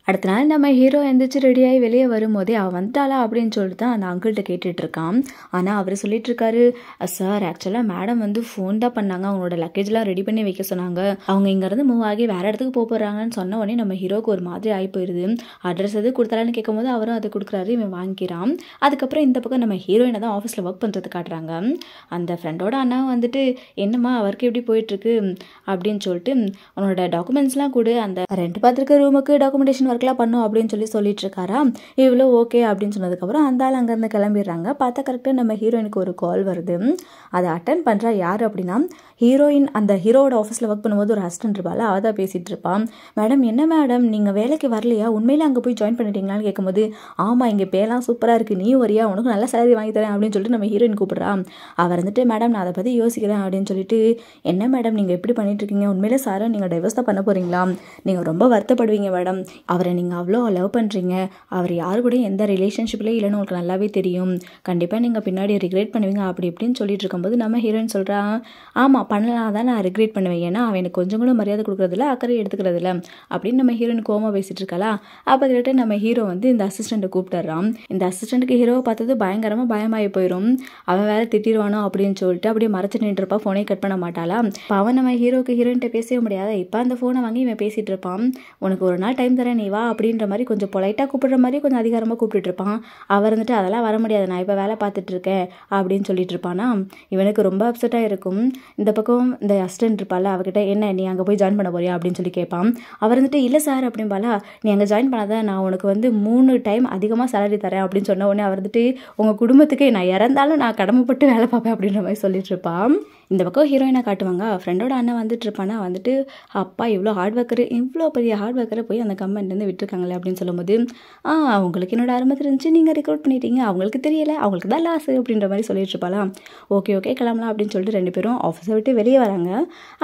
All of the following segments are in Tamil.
அடுத்த நாள் நம்ம ஹீரோ எந்திரிச்சு ரெடியாகி வெளியே வரும்போதே அவள் வந்துட்டாளா அப்படின்னு சொல்லிட்டு தான் அந்த அங்கிள்கிட்ட கேட்டுட்டு இருக்கான். ஆனால் அவர் சொல்லிட்டு இருக்காரு, சார் ஆக்சுவலாக மேடம் வந்து ஃபோன் தான் பண்ணாங்க, அவங்களோட லக்கேஜ்லாம் ரெடி பண்ணி வைக்க சொன்னாங்க, அவங்க இங்கேருந்து மூவ் ஆகி வேற இடத்துக்கு போகிறாங்கன்னு சொன்ன உடனே நம்ம ஹீரோக்கு ஒரு மாதிரி ஆகி போயிடுது. அட்ரஸ் எது கொடுத்தாலான்னு கேட்கும்போது அவரும் அதை கொடுக்குறாரு, இவன் வாங்கிக்கிறான். அதுக்கப்புறம் இந்த பக்கம் நம்ம ஹீரோயினை தான் ஆஃபீஸில் ஒர்க் பண்ணுறது காட்டுறாங்க. அந்த ஃப்ரெண்டோட அண்ணா வந்துட்டு என்னம்மா ஒர்க் எப்படி போயிட்டுருக்கு அப்படின்னு சொல்லிட்டு உன்னோட டாக்குமெண்ட்ஸ்லாம் கூட அந்த ரெண்ட் பார்த்துருக்க ரூமுக்கு டாக்குமெண்டேஷன் ஒர்க்லாம் பண்ணும் அப்படின்னு சொல்லிட்டு இருக்காரா. இவ்வளோ ஓகே அப்படின்னு சொன்னதுக்கப்புறம் அந்த ஆள் அங்கேருந்து கிளம்பிடுறாங்க. பார்த்தா கரெக்டாக நம்ம ஹீரோயினுக்கு ஒரு கால் வருது. அதை அட்டன் பண்ணுறா யார் அப்படின்னா ஹீரோயின். அந்த ஹீரோவோட ஆஃபீஸில் ஒர்க் பண்ணும்போது ஒரு அசிஸ்டன்ட் இருப்பாள், அவள் தான் பேசிகிட்டு இருப்பான். மேடம் என்ன மேடம் நீங்கள் வேலைக்கு வரலையா, உண்மையிலே அங்கே போய் ஜாயின் பண்ணிட்டீங்களான்னு கேட்கும்போது ஆமாம் இங்கே பேலாம் சூப்பராக இருக்குது, நீ வரியா, உனக்கு நல்ல சேலரி வாங்கி தரேன் அப்படின்னு சொல்லிட்டு நம்ம ஹீரோயின் கூப்பிட்றா. அவர் வந்துட்டு மேடம் நான் அதை பற்றி யோசிக்கிறேன் அப்படின்னு சொல்லிட்டு என்ன மேடம் நீங்கள் எப்படி பண்ணிட்டுருக்கீங்க, உண்மையிலே சாரை நீங்கள் டைவர்ஸ் தான் பண்ண போகிறீங்களா, நீங்கள் ரொம்ப வருத்தப்படுவீங்க மேடம், அவரை நீங்கள் அவ்வளோ லவ் பண்ணுறீங்க, அவர் யாரு கூட எந்த ரிலேஷன்ஷிப்லேயே இல்லைன்னு உங்களுக்கு நல்லாவே தெரியும், கண்டிப்பாக நீங்கள் பின்னாடி ரிக்ரெட் பண்ணுவீங்க அப்படி இப்படின்னு சொல்லிட்டு இருக்கும்போது நம்ம ஹீரோயின் சொல்கிறா ஆமாம் பண்ணலாம் தான் நான் ரிக்ரெட் பண்ணுவேன், ஏன்னா அவன் எனக்கு கொஞ்சம் கூட மரியாதை கொடுக்குறதில்ல, அக்கறை எடுத்துக்கிறதில்ல அப்படின்னு நம்ம ஹீரோயின் கோமா பேசிகிட்டு இருக்காளா. அப்போ கிட்ட நம்ம ஹீரோ வந்து இந்த அசிஸ்டண்ட்டை கூப்பிட்டுறான். இந்த அசிஸ்டண்ட்டுக்கு ஹீரோவை பார்த்தது பயங்கரமாக பயமாகி போயிடும். அவன் வேற திட்டிடுவானோ அப்படின்னு சொல்லிட்டு அப்படியே மறைச்சு நின்றுருப்பா, ஃபோனே கட் பண்ண மாட்டாளா. அவன் நம்ம ஹீரோக்கு ஹீரோயின்ட்ட பேசவே முடியாது. இப்போ அந்த ஃபோனை வாங்கி இவன் பேசிகிட்டு இருப்பான். உனக்கு ஒரு நாள் டைம் தரேன் நீ வா அப்படின்ற மாதிரி கொஞ்சம் பொலைட்டாக கூப்பிடுற மாதிரி கொஞ்சம் அதிகாரமாக கூப்பிட்டு இருப்பான். அவர் வந்துட்டு அதெல்லாம் வர முடியாது, நான் இப்போ வேலை பார்த்துட்டு இருக்கேன் அப்படின்னு சொல்லிட்டு இருப்பானா. இவனுக்கு ரொம்ப அப்செட்டாக இருக்கும். இந்த பக்கம் இந்த அசிஸ்டன்ட் இருப்பாள், அவகிட்ட என்ன நீ அங்கே போய் ஜாயின் பண்ண போறியா அப்படின்னு சொல்லி கேட்பான். அவர் வந்துட்டு இல்லை சார் அப்படின்பாலா, நீ அங்கே ஜாயின் பண்ணாத, நான் உனக்கு வந்து 3 டைம் அதிகமாக சேலரி தரேன் அப்படின்னு சொன்ன உடனே அவர் வந்துட்டு உங்கள் குடும்பத்துக்கு நான் இறந்தாலும் நான் கடமைப்பட்டு வேலை பார்ப்பேன் அப்படின்ற மாதிரி சொல்லிட்டு இருப்பான். இந்த பக்கம் ஹீரோயினை காட்டுவாங்க. ஃப்ரெண்டோட அண்ணன் வந்துட்டு இருப்பானா, வந்துட்டு அப்பா இவ்வளோ ஹார்ட் ஒர்க்கரு, இவ்வளோ பெரிய ஹார்ட் ஒர்க்கரை போய் அந்த கம்பெனிலேருந்து விட்டுருக்காங்களே அப்படின்னு சொல்லும்போது அவங்களுக்கு என்னோட அருமை தெரிஞ்சு நீங்கள் ரெக்கார்ட் பண்ணிட்டீங்க, அவங்களுக்கு தெரியலை, அவங்களுக்கு தான் லாஸ் அப்படின்ற மாதிரி சொல்லிட்டு இருப்பாளா. ஓகே கிளம்பலாம் அப்படின்னு சொல்லிட்டு 2 பேரும் ஆஃபீஸை விட்டு வெளியே வராங்க.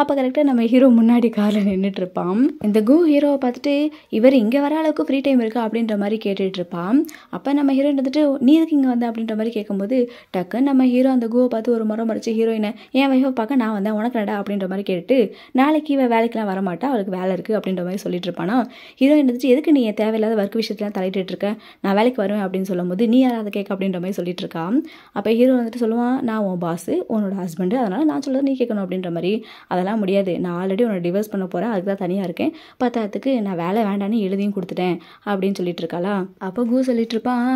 அப்போ கரெக்டாக நம்ம ஹீரோ முன்னாடி காரில் நின்றுட்டு இருப்பான். இந்த ஹீரோவை பார்த்துட்டு இவர் இங்கே வர அளவுக்கு ஃப்ரீ டைம் இருக்கா அப்படின்ற மாதிரி கேட்டுட்டு இருப்பான். அப்போ நம்ம ஹீரோயின் வந்துட்டு நீ எதுக்கு இங்கே வந்த அப்படின்ற மாதிரி கேட்கும்போது டக்குன்னு நம்ம ஹீரோ அந்த கூவை பார்த்து ஒரு முறை மறைச்சு ஹீரோயினை என் வைஃபை பார்க்க நான் வந்தேன், உனக்கு நடா அப்படின்ற மாதிரி கேட்டு நாளைக்கு இவன் வேலைக்கெலாம் வரமாட்டா, அவளுக்கு வேலை இருக்குது அப்படின்ற மாதிரி சொல்லிட்டு இருப்பானா. ஹீரோயின் வந்துட்டு எதுக்கு நீ தேவையில்லாத ஒர்க் விஷயத்துலாம் தலையிட்டு இருக்க, நான் வேலைக்கு வருவேன் அப்படின்னு சொல்லும்போது நீ யாராவது கேட்க அப்படின்ற மாதிரி சொல்லிட்டு இருக்கான். அப்போ ஹீரோ வந்துட்டு சொல்லுவான், நான் உன் பாஸு, உன்னோட ஹஸ்பண்டு, அதனால் நான் சொல்கிறது நீ கேட்கணும் அப்படின்ற மாதிரி. அதெல்லாம் முடியாது, நான் ஆல்ரெடி உன்னை டிவோர்ஸ் பண்ண போகிறேன், அதுக்கு தான் தனியாக இருக்கேன், பத்தாத்துக்கு நான் வேலை வேண்டான்னு எழுதியும் கொடுத்துட்டேன் அப்படின்னு சொல்லிட்டு இருக்காளா. அப்போ சொல்லிட்டு இருப்பான்,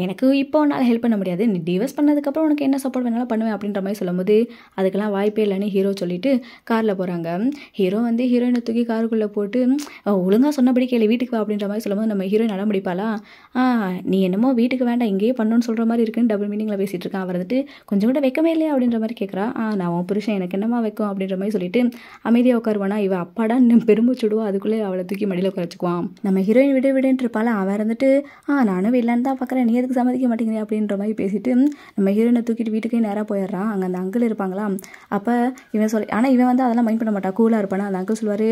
எனக்கு இப்போ உன்னால் ஹெல்ப் பண்ண முடியாது, நீ டிவோர்ஸ் பண்ணதுக்கப்புறம் உனக்கு என்ன சப்போர்ட் வேணாலும் பண்ணுவேன் அப்படின்ற மாதிரி சொல்லும்போது அதுக்கெல்லாம் வாய்ப்பே இல்லைன்னு ஹீரோ சொல்லிட்டு காரில் போகிறாங்க. ஹீரோ வந்து ஹீரோயினை தூக்கி காருக்குள்ளே போட்டு ஒழுங்காக சொன்னபடி கேளு வீட்டுக்கு வா அப்படின்ற மாதிரி சொல்லும்போது நம்ம ஹீரோயின் நட முடிப்பாளா. நீ என்னமோ வீட்டுக்கு வேண்டாம் இங்கேயே பண்ணணும்னு சொல்கிற மாதிரி இருக்குன்னு டபுள் மீனிங்கில் பேசிகிட்டு இருக்கான். அவர் வந்துட்டு கொஞ்சம் கூட வைக்கவே இல்லையா அப்படின்ற மாதிரி கேட்குறா. நான் உன் புருஷன் எனக்கு என்னமா வைக்கும் அப்படின்ற மாதிரி சொல்லிட்டு அமைதியாக உட்காருவானா. இவன் அப்பாடா பெரும்புச்சுடுவா, அதுக்குள்ளே அவளை தூக்கி மடியில் உட்கார வச்சுக்குவான். நம்ம ஹீரோயின் விடுன்னு இருப்பாள். அவன் இருந்துட்டு நானும் இல்லைன்னு தான் பார்க்குறேன், நீ எதுக்கு சம்மதிக்க மாட்டேங்கிறேன் அப்படின்ற மாதிரி பேசிட்டு நம்ம ஹீரோயினை தூக்கிட்டு வீட்டுக்கே நேராக போயிடுறான். அங்கே அந்த அங்கிள் இருப்பாங்களா. அப்போ இவன் ஆனால் இவன் வந்து அதெல்லாம் மைண்ட் பண்ண மாட்டான், கூலாக இருப்பானா. அந்த அங்கிள் சொல்லுவார்,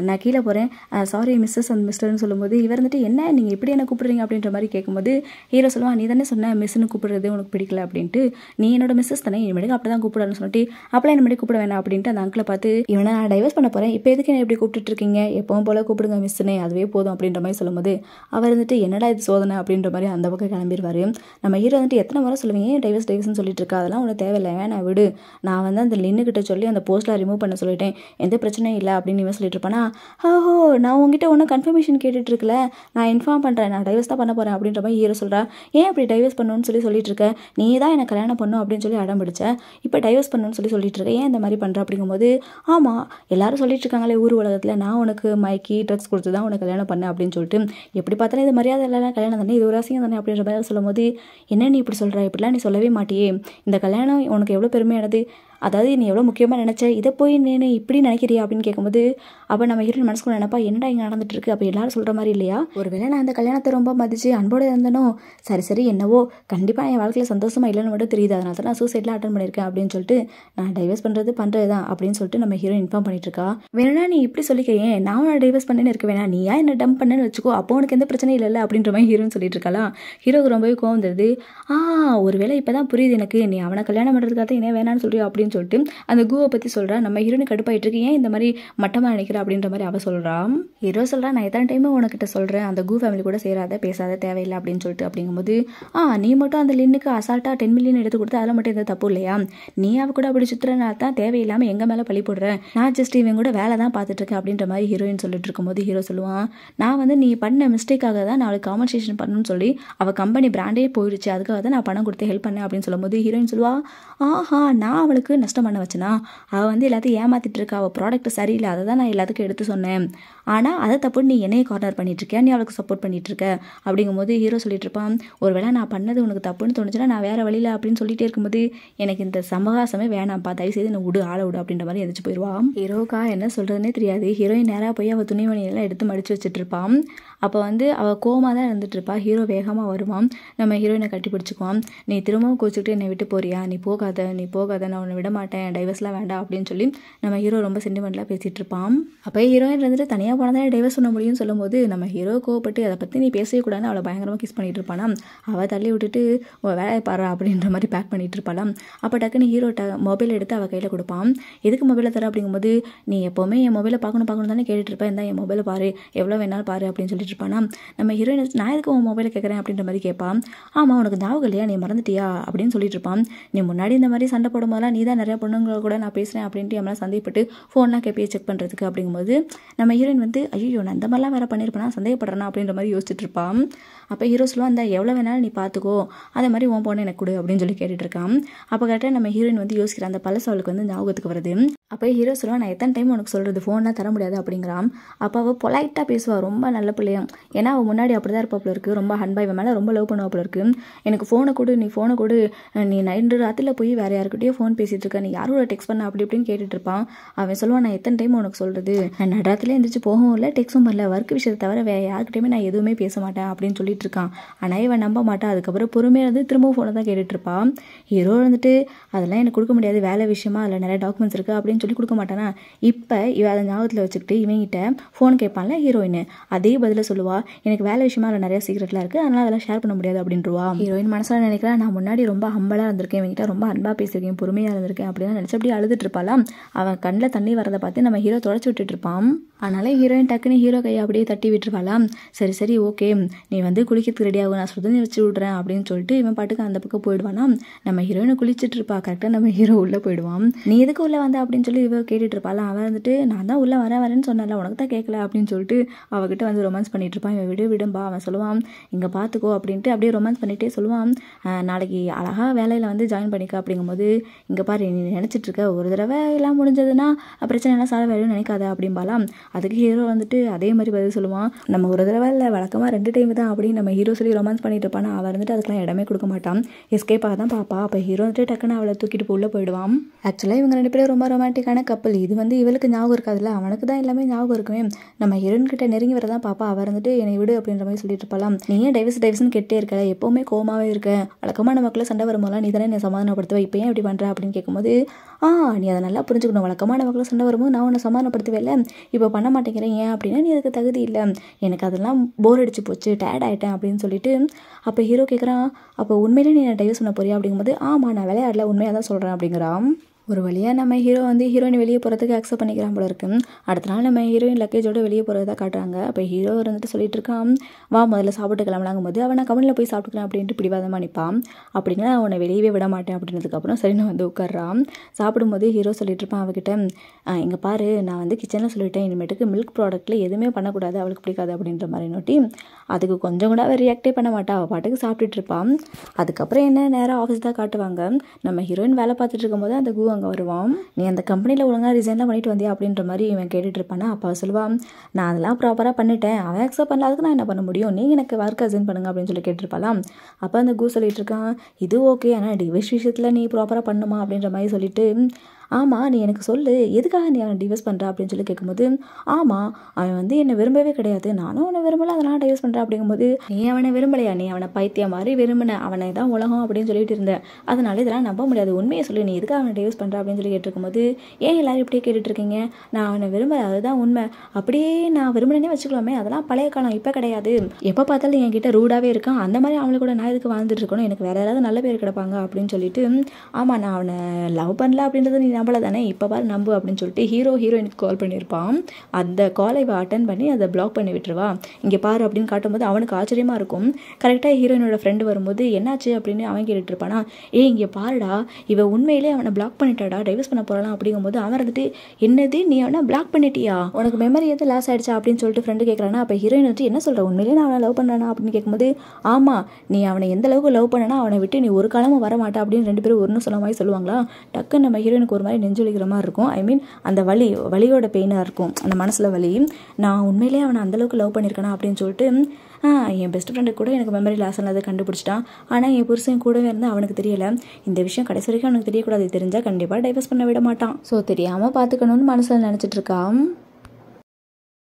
நான் கீழே போகிறேன், சாரி மிஸ்ஸஸ் அண்ட் மிஸ்டர்னு சொல்லும்போது இவர் வந்துட்டு என்ன நீங்கள் எப்படி என்ன கூப்பிடுறீங்க அப்படின்ற மாதிரி கேட்கும்போது ஹீரோ சொல்லுவான், நீ தானே சொன்ன மிஸ்ஸுன்னு கூப்பிடுறது உனக்கு பிடிக்கல அப்படின்ட்டு, நீ என்னோட மிஸ்ஸஸ் தானே, இனிமேட்டுக்கு அப்படி தான் கூப்பிடணும்னு சொல்லிட்டு அப்பெல்லாம் இனிமேட்டு கூப்பிட வேணாம் அப்படின்ட்டு அந்த அங்கிளை பார்த்து இவனை நான் டைவர்ஸ் பண்ண போகிறேன், இப்போ எதுக்கு என்ன எப்படி கூப்பிட்டு இருக்கீங்க, எப்பவும் போல கூப்பிடுங்க மிஸ்ஸுனே, அதுவே போதும் அப்படின்ற மாதிரி சொல்லும்போது அவர் வந்துட்டு என்னடா இது சோதனை அப்படின்ற மாதிரி அந்த பக்கம் கிளம்பிடுவார். நம்ம ஹீரோ வந்துட்டு எத்தனை முறை சொல்லுவீங்க டைவர்ஸ்னு சொல்லிட்டு இருக்கா, அதெல்லாம் உனக்கு தேவையில்லை, வேணாம் விடு, நான் வந்து அந்த லின்னுக்கிட்ட சொல்லி அந்த போஸ்ட்டில் ரிமூவ் பண்ண சொல்லிட்டேன், எந்த பிரச்சனையும் இல்லை அப்படின்னு இவன் சொல்லிட்டு இருப்பானா. நான் உங்ககிட்ட ஒன்றும் கன்ஃபர்மேஷன் கேட்டுட்டு இருக்கல, நான் இன்ஃபார்ம் பண்ணுறேன், நான் டைவர்ஸ் தான் பண்ண போகிறேன் அப்படின்ற மாதிரி ஹீரோ சொல்கிறா. ஏன் அப்படி டைவர்ஸ் பண்ணணும்னு சொல்லிட்டு இருக்க, நீ தான் எனக்கு கல்யாணம் பண்ணும் அப்படின்னு சொல்லி அடம் பிடிச்ச, இப்போ டைவர்ஸ் பண்ணணும்னு சொல்லிட்டு இருக்க, ஏன் இந்த மாதிரி பண்ணுற அப்படிங்கும்போது ஆமாம் எல்லாரும் சொல்லிட்டு இருக்காங்களே ஊர் உலகத்தில், நான் உனக்கு மைக்கி ட்ரக்ஸ் கொடுத்து தான் உனக்கு கல்யாணம் பண்ணேன் அப்படின்னு சொல்லிட்டு, எப்படி பார்த்தாலும் இது மரியாதை இல்லைனா கல்யாணம் தானே, இது ஒரு அசிங்கம் தானே அப்படின்ற மாதிரி சொல்லும்போது என்ன நீ இப்படி சொல்கிற, இப்படிலாம் நீ சொல்லவே மாட்டியே, இந்த கல்யாணம் உனக்கு எவ்வளோ பெருமையானது, அதாவது நீ எவ்வளோ முக்கியமாக நினச்ச, இதை போய் நீ இப்படி நினைக்கிறியா அப்படின்னு கேட்கும்போது அப்போ நம்ம ஹீரோயின் மனசுக்குள்ள நினைப்பா என்னடா இங்கே நடந்துட்டு இருக்கு, அப்போ எல்லாரும் சொல்கிற மாதிரி இல்லையா, ஒருவேளை நான் இந்த கல்யாணத்தை ரொம்ப மதிச்சு அன்போடு இருந்தனோ, சரி என்னவோ கண்டிப்பாக என் வாழ்க்கையில் சந்தோஷமாக இல்லைன்னு மட்டும் தெரியுது, அதனால தான் நான் சூசைட்லாம் அட்டன் பண்ணியிருக்கேன் அப்படின்னு சொல்லிட்டு நான் டைவர்ஸ் பண்ணுறது தான் அப்படின்னு சொல்லிட்டு நம்ம ஹீரோயின் இன்ஃபார்ம் பண்ணிட்டு இருக்கா. வேணா நீ இப்படி சொல்லிக்கிறேன், நான் உன்னை டைவர்ஸ் பண்ணேன்னு இருக்க வேணா, நீயா என்ன டம்ப் பண்ணேன்னு வச்சுக்கோ, அப்போ உனக்கு எந்த பிரச்சனையும் இல்லை அப்படின்ற மாதிரி ஹீரோன்னு சொல்லிட்டு இருக்கலாம். ஹீரோக்கு ரொம்பவே கோவம் தருது. ஒருவேளை இப்போ தான் புரியுது எனக்கு, நீ அவனை கல்யாணம் பண்ணுறதுக்காக என்ன வேணான்னு சொல்லியோ அப்படின்னு அப்படின்னு சொல்லிட்டு அந்த கூவை பற்றி சொல்கிறா. நம்ம ஹீரோனு கடுப்பாயிட்டு இருக்கு, ஏன் இந்த மாதிரி மட்டமாக நினைக்கிற அப்படின்ற மாதிரி அவள் சொல்கிறான். ஹீரோ சொல்கிறா, நான் எத்தனை டைமே உனக்கிட்ட சொல்கிறேன் அந்த கூ ஃபேமிலி கூட சேராத பேசாத தேவையில்லை அப்படின்னு சொல்லிட்டு. அப்படிங்கும்போது நீ மட்டும் அந்த லின்னுக்கு அசால்ட்டாக 10 மில்லியன் எடுத்து கொடுத்து அதில் மட்டும் எந்த தப்பு இல்லையா? நீ அவ கூட அப்படி சுற்றுறனால தான் தேவையில்லாமல் எங்கள் மேலே பழி போடுறேன். நான் ஜஸ்ட் இவன் கூட வேலை தான் பார்த்துட்டு இருக்கேன் அப்படின்ற மாதிரி ஹீரோயின் சொல்லிட்டு இருக்கும்போது ஹீரோ சொல்லுவான், நான் வந்து நீ பண்ண மிஸ்டேக்காக தான் நான் அவளுக்கு காம்பன்சேஷன் பண்ணணும்னு சொல்லி அவள் கம்பெனி பிராண்டே போயிடுச்சு, அதுக்காக தான் நான் பணம் கொடுத்து ஹெல்ப் பண்ணேன் அப்படின்னு சொல்லும்போது ஹீரோயின் சொல்லுவா, ஆஹா நான் அவளுக்கு நஷ்டம் பண்ண வச்சேனா? அவள் வந்து எல்லாத்தையும் ஏமாத்திட்டு இருக்கா, அவள் ப்ராடக்ட் சரியில்லை, அதை தான் நான் எல்லாத்துக்கும் எடுத்து சொன்னேன். ஆனால் அதை தப்பு நீ என்னையே கார்னர் பண்ணிட்டு இருக்க, நீ அவளுக்கு சப்போர்ட் பண்ணிட்டு இருக்க அப்படிங்கும்போது ஹீரோ சொல்லிட்டு இருப்பான், ஒருவேளை நான் பண்ணது உனக்கு தப்புன்னு தோணுச்சுன்னா நான் வேற வழியில் அப்படின்னு சொல்லிட்டே இருக்கும்போது எனக்கு இந்த சமகாசமே வேணாம்ப்பா, தயவுசெய்து நான் விடு, ஆளை விடு அப்படின்ற மாதிரி எதிர்த்து போயிடுவான். ஹீரோக்கா என்ன சொல்கிறதுனே தெரியாது. ஹீரோயின் நேராக போய் அவள் துணிமணியெல்லாம் எடுத்து மடித்து வச்சுட்டு இருப்பான். அப்போ வந்து அவள் கோமா தான் இருந்துட்டு இருப்பா. ஹீரோ வேகமாக வருவான், நம்ம ஹீரோயினை கட்டி பிடிச்சிக்குவான். நீ திரும்பவும் கோச்சிக்கிட்டு என்னை விட்டு போறியா, நீ போகாத நான் உன்னை விட மாட்டேன், டைவர்ஸ்லாம் வேண்டாம் அப்படின்னு சொல்லி நம்ம ஹீரோ ரொம்ப சென்டிமெண்ட்லாம் பேசிகிட்டு இருப்பான். அப்போ ஹீரோயின் வந்துட்டு தனியாக போனதான் டைவர்ஸ் பண்ண முடியும்னு சொல்லும்போது நம்ம ஹீரோ கோவப்பட்டு அதை பற்றி நீ பேசவே கூடாதுன்னு அவளை பயங்கரமாக கிஸ் பண்ணிட்டு இருப்பானா. அவள் தள்ளி விட்டுட்டு வேலையை பாரு அப்படின்ற மாதிரி பேக் பண்ணிட்டு இருப்பாளாம். அப்போ டக்குன்னு ஹீரோ மொபைல் எடுத்து அவள் கையில் கொடுப்பான். எதுக்கு மொபைலை தர அப்படிங்கும்போது, நீ எப்போவுமே என் மொபைலை பார்க்கணும் தானே கேட்டுட்டு இருப்பேன், இருந்தால் என் மொபைலை பாரு, எவ்வளோ வேணாலும் பாரு அப்படின்னு சொல்லிட்டு இருப்பானா. நம்ம ஹீரோயின், நான் எதுக்கு உன் மொபைலை கேட்குறேன் அப்படின்ற மாதிரி கேட்பான். ஆமாம் உனக்கு ஞாபகம் இல்லையா, நீ மறந்துட்டியா அப்படின்னு சொல்லிட்டு இருப்பான். நீ முன்னாடி இந்த மாதிரி சண்டை போடும் போதெல்லாம் நீ தான் நிறைய பொண்ணுங்களை கூட நான் பேசுகிறேன் அப்படின்ட்டு நம்மளால் சந்தேகப்பட்டு ஃபோன்லாம் கேட்பே செக் பண்ணுறதுக்கு. அப்படிங்கும்போது நம்ம ஹீரோயின் வந்து, ஐயோ நான் இந்த மாதிரிலாம் வேறு பண்ணியிருப்பேனா, சந்தேகப்படுறேன்னா அப்படின்ற மாதிரி யோசிச்சுட்டு இருப்பான். அப்போ ஹீரோ சொல்லுவான், அந்த எவ்வளோ வேணாலும் நீ பார்த்துக்கோ, அதே மாதிரி உன் பொண்ணு எனக்கு கொடு அப்படின்னு சொல்லி கேட்டுட்டு இருக்கான். அப்போ கரெக்டாக நம்ம ஹீரோயின் வந்து யோசிக்கிறான், அந்த பழசு அவளுக்கு வந்து ஞாபகத்துக்கு வருது. அப்போ ஹீரோ சொல்லுவான், நான் எத்தனை டைம் உனக்கு சொல்கிறது, ஃபோன்லாம் தர முடியாது அப்படிங்கிறான். அப்போ அவள் பொலைட்டாக பேசுவாள், ரொம்ப நல்ல பிள்ளையா. ஏன்னா அவள் முன்னாடி அப்படி தான் இருப்பாப்புல இருக்குது, ரொம்ப அன்பாய் மேலே ரொம்ப லவ் பண்ணுவாப்புல இருக்குது. எனக்கு ஃபோனை கொடு, நீ ஃபோனை கொடு, நீ நைட்டு ராத்திரில் போய் வேறு யாருக்கிட்டேயோ ஃபோன் பேசிகிட்டு இருக்க, நீ யாரோட டெக்ஸ்ட் பண்ண அப்படி இப்படின்னு கேட்டுட்டு இருப்பான். அவன் சொல்லுவான், நான் எத்தனை டைம் உனக்கு சொல்கிறது, நான் நடராத்திலே எந்திரிச்சு போகவும் இல்லை, டெக்ஸ்டும் பண்ணல, ஒர்க் விஷயத்தை தவிர வேறு யாருக்கிட்டையுமே நான் எதுவுமே பேச மாட்டேன் அப்படின்னு சொல்லிட்டு இருக்கான். ஆனால் இவன் நம்ப மாட்டான். அதுக்கப்புறம் பொறுமையாக இருந்து திரும்பவும் ஃபோனை தான் கேட்டுட்டு இருப்பான். ஹீரோ வந்துட்டு அதெல்லாம் எனக்கு கொடுக்க முடியாது, வேலை விஷயமா அதில் நிறைய டாக்குமெண்ட்ஸ் இருக்குது அப்படின்னு சொல்லி கொடுக்க மாட்டானா. இப்போ இவ அதை ஞாபகத்தில் வச்சுக்கிட்டு இவங்கிட்ட ஃபோன் கேட்பான்ல ஹீரோயின், அதே பதில் சொல்லுவா, எனக்கு வேலை விஷயமா அதில் நிறைய சீக்ரெட்லாம் இருக்குது, அதனால் அதெல்லாம் ஷேர் பண்ண முடியாது அப்படின்றவா. ஹீரோயின் மனசில் நினைக்கிறா, நான் முன்னாடி ரொம்ப ஹம்பலாக இருந்திருக்கேன், இவங்கிட்ட ரொம்ப அன்பாக பேசியிருக்கேன், பொறுமையாக இருந்திருக்கேன் அப்படின்னு நினச்சி அப்படியே அழுதுட்டு இருப்பாளாம். அவன் கண்ணில் தண்ணி வரதை பார்த்து நம்ம ஹீரோ தொடச்சி விட்டுட்டு இருப்பான். அதனால ஹீரோயின் டக்குன்னு ஹீரோ கையை அப்படியே தட்டி விட்டுருவாளாம். சரி சரி ஓகே, நீ வந்து குளிக்கிறதுக்கு ரெடி ஆகும், நான் சுடுதண்ணி வச்சு விட்றேன் அப்படின்னு சொல்லிட்டு இவன் பாட்டுக்கு அந்த பக்கம் போயிடுவானா. நம்ம ஹீரோயினை குளிச்சுட்டு இருப்பா. கரெக்டாக நம்ம ஹீரோ உள்ளே போயிடுவான். நீ எதுக்கு உள்ளே வந்த அப்படின்னு சொல்லி இவ கேட்டுட்டு இருப்பாள். அவன் வந்துட்டு, நான் தான் உள்ளே வரேன்னு சொன்னால, உனக்கு தான் கேட்கல அப்படின்னு சொல்லிட்டு அவகிட்ட வந்து ரொமான்ஸ் பண்ணிட்டு இருப்பான். இவன் விடும்பா. அவன் சொல்லுவான், இங்கே பார்த்துக்கோ அப்படின்ட்டு அப்படியே ரொமான்ஸ் பண்ணிகிட்டே சொல்லுவான், நாளைக்கு அழகாக வேலையில் வந்து ஜாயின் பண்ணிக்க அப்படிங்கும்போது, இங்கே பாரு நீ நினச்சிட்டு இருக்க, ஒரு தடவை எல்லாம் முடிஞ்சதுன்னா பிரச்சனை எல்லாம் சால்வ் ஆகிடும் நினைக்காத அப்படிம்பாலாம். அதுக்கு ஹீரோ வந்துட்டு அதே மாதிரி பதில் சொல்லுவான், நம்ம ஒரு தடவை இல்லை வழக்கமாக 2 டைம் தான் அப்படின்னு நம்ம ஹீரோ சொல்லி ரொமான்ஸ் பண்ணிட்டு இருப்பானா. அவள் வந்துட்டு அதுக்கெல்லாம் இடமே கொடுக்க மாட்டான், எஸ்கேப்பாக தான் பாப்பா. அப்போ ஹீரோ வந்துட்டு டக்குன்னு அவளை தூக்கிட்டு உள்ளே போயிடுவான். ஆக்சுவலாக இவங்க 2 பேரும் ரொம்ப ரொமான்டிக்கான கப்பல். இது வந்து இவளுக்கு ஞாபகம் இருக்காதுல்ல, அவனுக்கு தான் எல்லாமே ஞாபகம் இருக்குமே. நம்ம ஹீரோயின் கிட்ட நெருங்கி வரதான் பாப்பா. அவர் வந்துட்டு என்னை விடு அப்படின்ற மாதிரி சொல்லிட்டு இருப்பாளாம். நீ ஏன் டைவர்ஸ்னு கேட்டே இருக்க, எப்போவுமே கோமாவே இருக்க, வழக்கமாக நமக்குள்ள சண்டை வரும்போதெல்லாம் நீ தானே என்னை சமாதானப்படுத்துவ, இப்போ ஏன் இப்படி பண்ணுற அப்படின்னு கேட்கும்போது, நீ அதை நல்லா புரிஞ்சுக்கணும், வழக்கமாக நமக்குள்ள சண்டை வரும்போது நான் உன்னை சமாதானப்படுத்துவே இல்லை, இப்போ பண்ண மாட்டேங்கிறேன், ஏன் அப்படின்னா நீ அதுக்கு தகுதி இல்லை, எனக்கு அதெல்லாம் போர் அடிச்சு போச்சு, டயர்ட் ஆகிட்டேன் அப்படின்னு சொல்லிட்டு. அப்போ ஹீரோ கேட்குறான், அப்போ உண்மையிலே நீ டைவர்ஸ் பண்ண போறியா அப்படிங்கும்போது, ஆமாம் நான் விளையாடல, உண்மையாக தான் சொல்கிறேன் அப்படிங்கிறான். ஒரு வழியாக நம்ம ஹீரோ வந்து ஹீரோயின் வெளியே போகிறதுக்கு அக்செப்ட் பண்ணிக்கிறான் போல இருக்கு. அடுத்த நாள் நம்ம ஹீரோயின் லக்கேஜோடு வெளியே போகிறதா காட்டுறாங்க. அப்போ ஹீரோ வந்துட்டு சொல்லிட்டு இருக்கான், வா முதல்ல சாப்பிட்டு கிளம்பலாங்கும் போது அவனை கம்பெனியில் போய் சாப்பிட்டுக்கிறேன் அப்படின்ட்டு பிடிவாதமாக நிற்பான். அப்படின்னா அவனை வெளியவே விட மாட்டேன் அப்படின்றதுக்கப்புறம் சரி நான் வந்து உட்கார்றான். சாப்பிடும்போது ஹீரோ சொல்லிட்டு இருப்பான் அவகிட்ட, இங்கே பாரு நான் வந்து கிச்சனில் சொல்லிட்டேன், இனிமேட்டுக்கு மில்க் ப்ராடக்ட்டில் எதுவுமே பண்ணக்கூடாது, அவளுக்கு பிடிக்காது அப்படின்ற மாதிரி நோட்டி. அதுக்கு கொஞ்சம் கூட அவள் ரியாக்டே பண்ண மாட்டா, அவள் பாட்டுக்கு சாப்பிட்டுட்டு இருப்பான். அதுக்கப்புறம் என்ன நேராக ஆஃபீஸ் தான் காட்டுவாங்க. நம்ம ஹீரோயின் வேலை பார்த்துட்டு இருக்கும்போது அந்த கூ அங்கே வருவான். நீ அந்த கம்பெனியில் ஒழுங்காக ரிசைன்லாம் பண்ணிட்டு வந்தியா அப்படின்ற மாதிரி இவன் கேட்டுட்டு இருப்பானா. அப்போ சொல்லுவான், நான் அதெல்லாம் ப்ராப்பராக பண்ணிட்டேன், அவன் அக்செப்ட் பண்ணலாதுக்கு நான் என்ன பண்ண முடியும், நீ எனக்கு ஒர்க் அசைன் பண்ணுங்க அப்படின்னு சொல்லி கேட்டிருப்பாலாம். அப்போ அந்த கூ சொல்லிட்டு இருக்கான், இது ஓகே, ஆனால் டிவைஸ் விஷயத்தில் நீ ப்ராப்பராக பண்ணுமா அப்படின்ற மாதிரி சொல்லிட்டு, ஆமாம் நீ எனக்கு சொல்லு, எதுக்காக நீ அவனை டிவோர்ஸ் பண்ணுற அப்படின்னு சொல்லி கேட்கும்போது, ஆமாம் அவன் வந்து என்னை விரும்பவே கிடையாது, நானும் அவனை விரும்பலை, அதனால் டிவோர்ஸ் பண்ணுறேன் அப்படிங்கும்போது, நீ அவனை விரும்பலையா, நீ அவனை பைத்தியம் மாதிரி விரும்பின, அவனை தான் உலகம் அப்படின்னு சொல்லிட்டு இருந்தேன், அதனால இதெல்லாம் நம்ப முடியாது, உண்மையை சொல்லி நீ எதுக்காக அவனை டிவோர்ஸ் பண்ணுற அப்படின்னு சொல்லி கேட்டிருக்கும்போது, ஏன் எல்லாரும் இப்படியே கேட்டுட்ருக்கீங்க, நான் அவனை விரும்பலை அதுதான் உண்மை, அப்படியே நான் விரும்பினே வச்சுக்கலாமே, அதெல்லாம் பழைய காலம், இப்போ கிடையாது, எப்போ பார்த்தாலும் என்கிட்ட ரூடாகவே இருக்கான், அந்த மாதிரி அவளை கூட நான் இதுக்கு வாழ்ந்துட்டு இருக்கணும், எனக்கு வேறு யாராவது நல்ல பேர் கிடப்பாங்க அப்படின்னு சொல்லிட்டு, ஆமாம் நான் அவனை லவ் பண்ணல அப்படின்றத நீ நம்பலை தானே, இப்போ பாரு நம்பு அப்படின்னு சொல்லிட்டு ஹீரோயினுக்கு கால் பண்ணியிருப்பான். அந்த காலை அட்டன் பண்ணி அதை பிளாக் பண்ணி விட்டுருவா, இங்கே பாரு அப்படின்னு காட்டும்போது அவனுக்கு ஆச்சரியமாக இருக்கும். கரெக்டாக ஹீரோயினோட ஃப்ரெண்டு வரும்போது என்னாச்சு அப்படின்னு அவன் கேட்டுட்டு இருப்பானா, இங்கே பாருடா இவ உண்மையிலே அவனை பிளாக் பண்ணிட்டாடா, டைவர்ஸ் பண்ண போகலாம் அப்படிங்கும்போது அவன் இருந்துட்டு, என்னது நீ அவனை பிளாக் பண்ணிட்டியா, உனக்கு மெமரி எது லாஸ் ஆயிடுச்சா அப்படின்னு சொல்லிட்டு ஃப்ரெண்டு கேட்குறானா. அப்போ ஹீரோயின் வந்துட்டு என்ன சொல்கிற, உண்மையிலே நான் அவனை லவ் பண்ணானா அப்படின்னு கேட்கும்போது, ஆமாம் நீ அவனை எந்த அளவுக்கு லவ் பண்ணனா அவனை விட்டு நீ ஒரு காலமும் வர மாட்டா அப்படின்னு ரெண்டு பேரும் ஒன்றும் சொல்ல மாதிரி சொல்லுவாங்களா. டக்குன்னு நம்ம ஹீரோயினுக்கு ஒரு மாதிரி நெஞ்சொலிக்கிற மாதிரி இருக்கும். ஐ மீன் அந்த வலியோட பெயினாக இருக்கும், அந்த மனசில் வலி. நான் உண்மையிலே அவனை அந்தளவுக்கு லவ் பண்ணியிருக்கேனா அப்படின்னு சொல்லிட்டு, என் பெஸ்ட் ஃப்ரெண்டு கூட எனக்கு மெமரி லாஸ் ஆனதை கண்டுபிடிச்சிட்டான், ஆனால் என் புருஷன் கூடவே இருந்தால் அவனுக்கு தெரியலை, இந்த விஷயம் கடைசி வரைக்கும் அவனுக்கு தெரியக்கூடாது, தெரிஞ்சால் கண்டிப்பாக டைவர்ஸ் பண்ண விட மாட்டான், ஸோ தெரியாமல் பார்த்துக்கணும்னு மனசில் நினச்சிட்டு இருக்கான்.